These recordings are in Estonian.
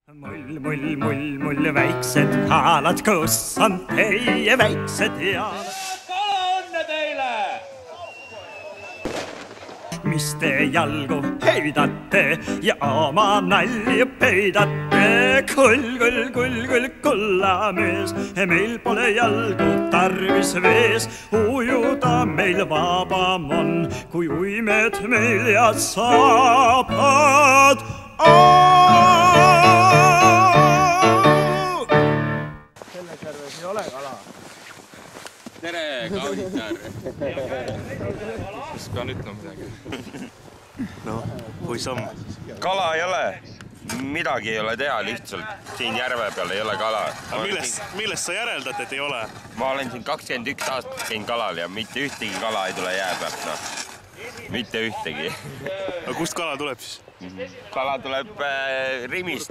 Mull, väiksed kaalad, kus on teie väiksed jalad? Kala õnne teile! Mis te jalgu heidate ja oma nalju peidate? Kull, kullamees, meil pole jalgu tarvis vees. Ujuda meil vabam on, kui uimed meil ja saabad. Selles järves ei ole kala. Tere, Kauditar! Kas pean ütlema midagi? No, kui samm. Kala ei ole. Midagi ei ole teha lihtsalt. Siin järve peal ei ole kala. Millest sa järeldad, et ei ole? Ma olen siin 21 aastat siin kalal ja mitte ühtegi kala ei tule jää pealt. No. Mitte ühtegi. Aga kust kala tuleb siis? Kala tuleb Rimist.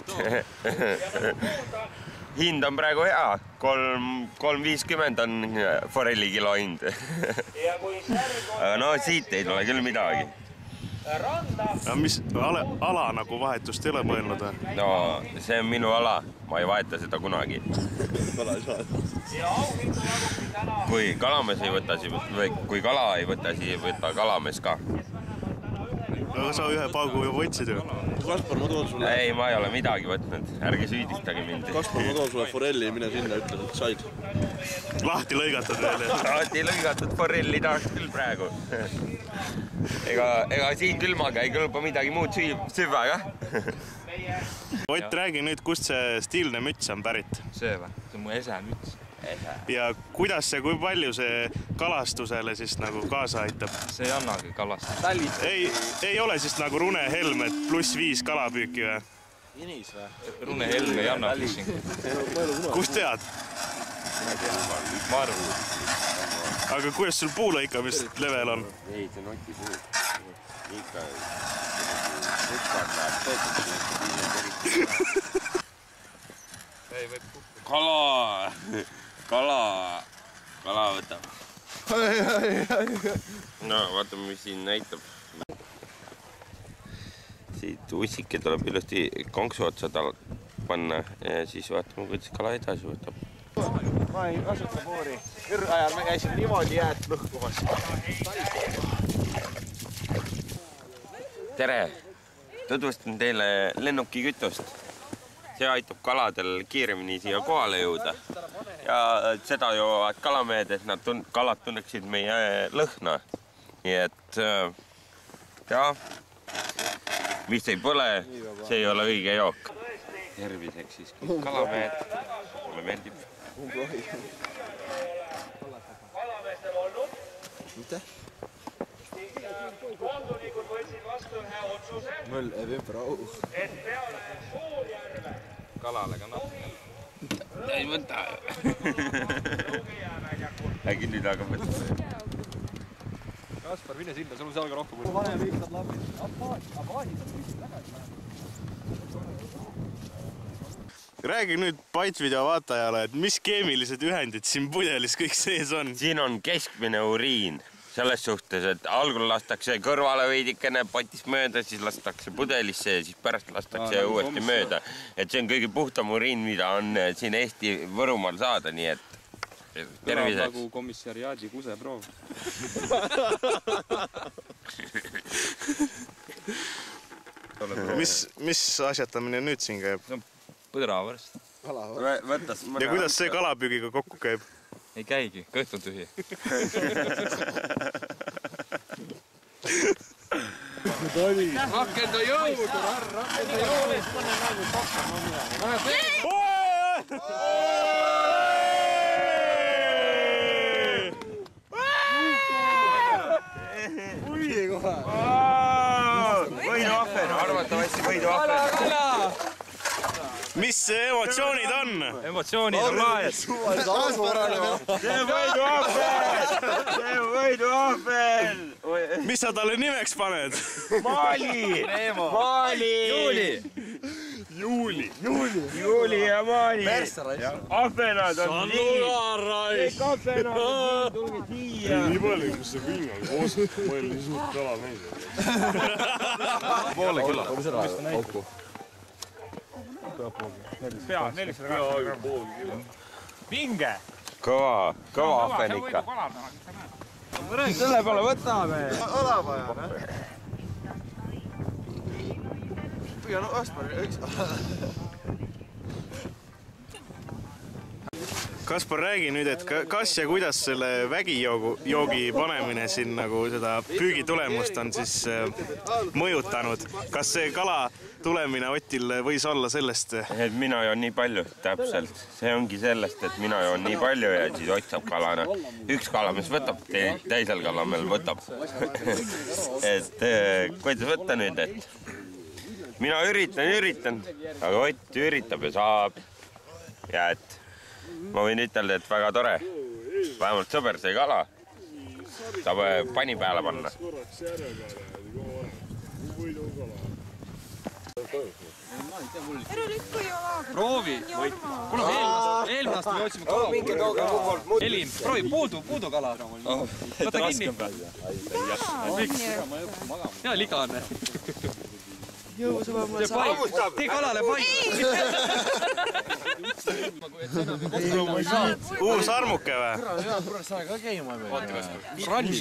Hind on praegu hea. 3,50 on forelli kilo hind. Aga no siit ei tule küll midagi. Mis ala nagu vahetust ei ole mõelnud? No see on minu ala. Ma ei vaheta seda kunagi. Kui kalamees ei võta, või kui kala ei võta, siis ei võta kalamees ka. Aga sa ühe paugu juba võtsid ju. Kaspar, ma toon sulle. Ei, ma ei ole midagi võtnud. Ärge süüdistage mind. Kaspar, ma toon sulle forelli, mine sinna, ütled, et said. Lahti lõigatud veel. Lahti lõigatud forelli tahaks küll praegu. Ega siin külmaga ei kõlba midagi muud süva, jah? Ott, räägi nüüd, kust see stiilne müts on pärit? See või? See on mu esemüts. Ja kuidas see, kui palju see kalastusele siis nagu kaasa aitab? See ei annagi kalast. Ei ole siis nagu Rune Helm, et +5 kalapüüki või? Inis või? Rune Helm ei anna fishing. Kust tead? Ma arvan. Aga kuidas sul puulõikamist level on? Ei, see on Oti puu. Ikka Kala võtab. No vaatame, mis siin näitab. Siit ussike tuleb ilusti konksu otsa panna ja siis vaatame, kuidas kala edasi võtab. Ma ei kasuta poori. Ajal me käisin niimoodi jääd lõhkumas. Tere! Tutvustan teile lennukikütust. See aitab kaladel kiiremini siia kohale jõuda. Ja seda joovad kalamehed, et kalad tunneksid meie lõhna. Nii et, mis ei põle, see ei ole õige jook. Terviseks siis kalamehed. Mulle meeldib. Mitte? Koondunikud võtsid vastu ühe otsuse, Möll ei vipra au. et peale Suurjärve Kalale ka natuke. Ei võta. Äkki nüüd hakkab võtta. Kaspar, mine sinna, sul on seal ka rohkem. Vanem viiksad lapid. Avaadid on püsti tagasi. Räägi nüüd Byte-video vaatajale, et mis keemilised ühendid siin pudelis kõik sees on? Siin on keskmine uriin. Selles suhtes, et algul lastakse kõrvale veidikene potist mööda, siis lastakse pudelisse ja siis pärast lastakse uuesti mööda. Et see on kõige puhtam uriin, mida on siin Eesti Võrumaal saada, nii et terviseks. Nagu komissariaadi kuseproov. Mis asjatamine nüüd siin käib? Põdravõrst. Ja kuidas see kalapüügiga kokku käib? Ei käigi, kõht on tühi. Rakenda jõudu! Rakenda Võiduahven, arvatavasti võiduahven. Mis emotsioonid on? Emotsioonid on laes. See on võiduahven! Mis sa talle nimeks paned? Maali! Juuli ja Maali! Ahvenad on siin! Kõik ahvenad on siin, tulge siia! Nii palju, kus see pinga koos, ma ei suurt kala näinud. Poole küla. Pea 480 grammi. Vinge! Kõva ahven ikka. Selle peale võtame. Ala vaja, ne? Ja no Kaspar, üks. Kaspar, räägi nüüd, et kas ja kuidas selle vägijoogi panemine siin nagu seda püügitulemust on siis mõjutanud? Kas see kala tulemine Otil võis olla sellest? Et mina joon nii palju, täpselt. See ongi sellest, et mina joon nii palju ja siis Ott saab kalana. Üks kalamees võtab, teisel kalameel võtab. Et kuidas võtta nüüd, et mina üritan, aga Ott üritab ja saab. Ja et ma võin ütelda, et väga tore. Vähemalt sõber sai kala. Saab pani peale panna. Proovi! Kuule, eelmine aasta me jootsime kala. Elin, proovi, puudu kala. Võta kinni. Ja ligane. Tee kalale pai. Uus armuke või?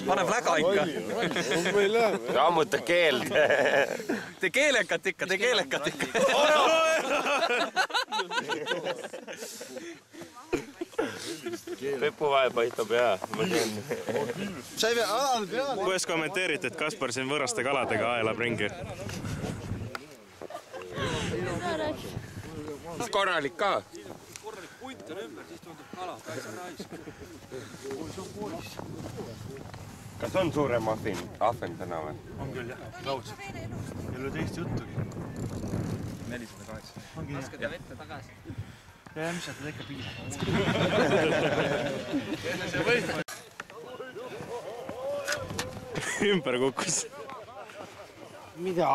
Paneb läga ikka. Rammuta keeld. Tee keelekat ikka. Pepu vahe paistab hea. Kuidas kommenteerite, et Kaspar siin võõraste kaladega aelab ringi? Korralik ka. Korralik punt on ümber, siis tundub kala. Kas on suurem ahven täna või? On küll jah, raudselt. Ei ole teist juttugi. 408. Laske ta vette tagasi. Ja mis sa teda ikka piisab? Ümber kukkus. Mida?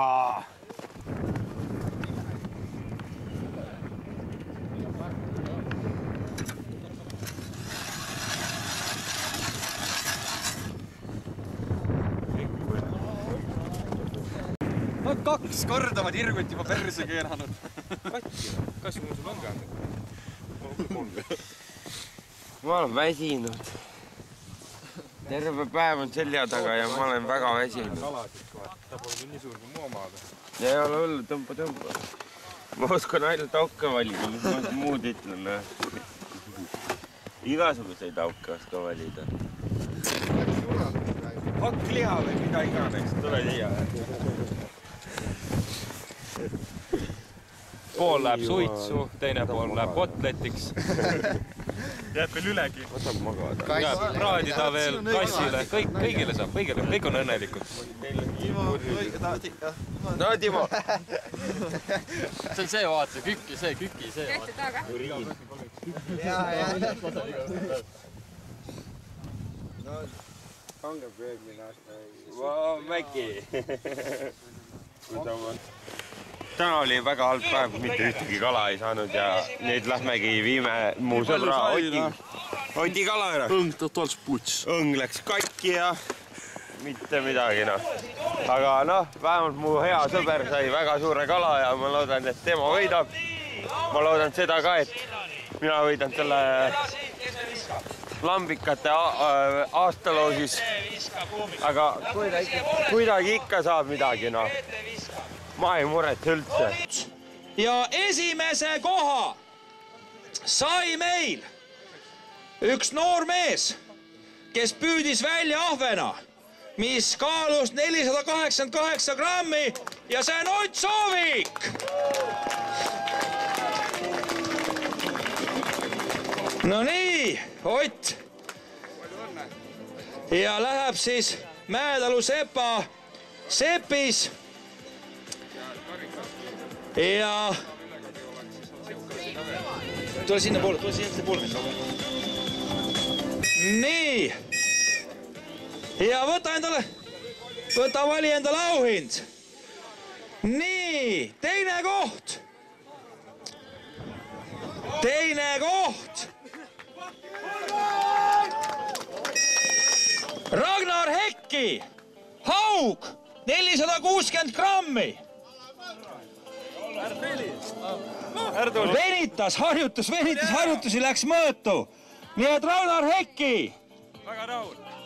No 2 korda ma tirgut juba perse keeranud. Kas sul on käinud? Ma olen väsinud. Terve päev on selja taga ja ma olen väga väsinud. Ta pole küll nii suur kui mu omaga. Ei ole hullu, tõmba. Ma oskan ainult auke valida, mis ma muud ütlen. Igasuguseid auke oskan valida. Hakkliha või mida iganes, tule siia. Pool läheb suitsu, teine pool läheb kotletiks. Jääb veel ülegi. Võtab magada. Jääb praadida veel kassile, kõigile saab, kõik on õnnelikud. No Timo! See on see vaata, küki see. Tehti taga? Jaa. Hangeb eelmine aasta. Mäki! Täna oli väga halb päev, mitte ühtegi kala ei saanud ja nüüd lähmegi viime mu sõbra Oti kala ära. Õng totaalselt puts. Õng läks katki ja mitte midagi noh. Aga noh, vähemalt mu hea sõber sai väga suure kala ja ma loodan, et tema võidab. Ma loodan seda ka, et mina võidan selle lambikate aastaloosis. Aga kuidagi ikka saab midagi noh. Ma ei muretse üldse. Ja esimese koha sai meil üks noor mees, kes püüdis välja ahvena, mis kaalus 488 grammi ja see on Ott Soovik. No nii, Ott. Ja läheb siis Mäetalu sepa sepis. Ja tule sinna poole Nii. Ja võta vali endale auhind. Nii, teine koht. Ragnar Hekki, haug, 460 grammi. venitas harjutusi läks mõõtu. Nii et Raunar Hekki. Väga rahul.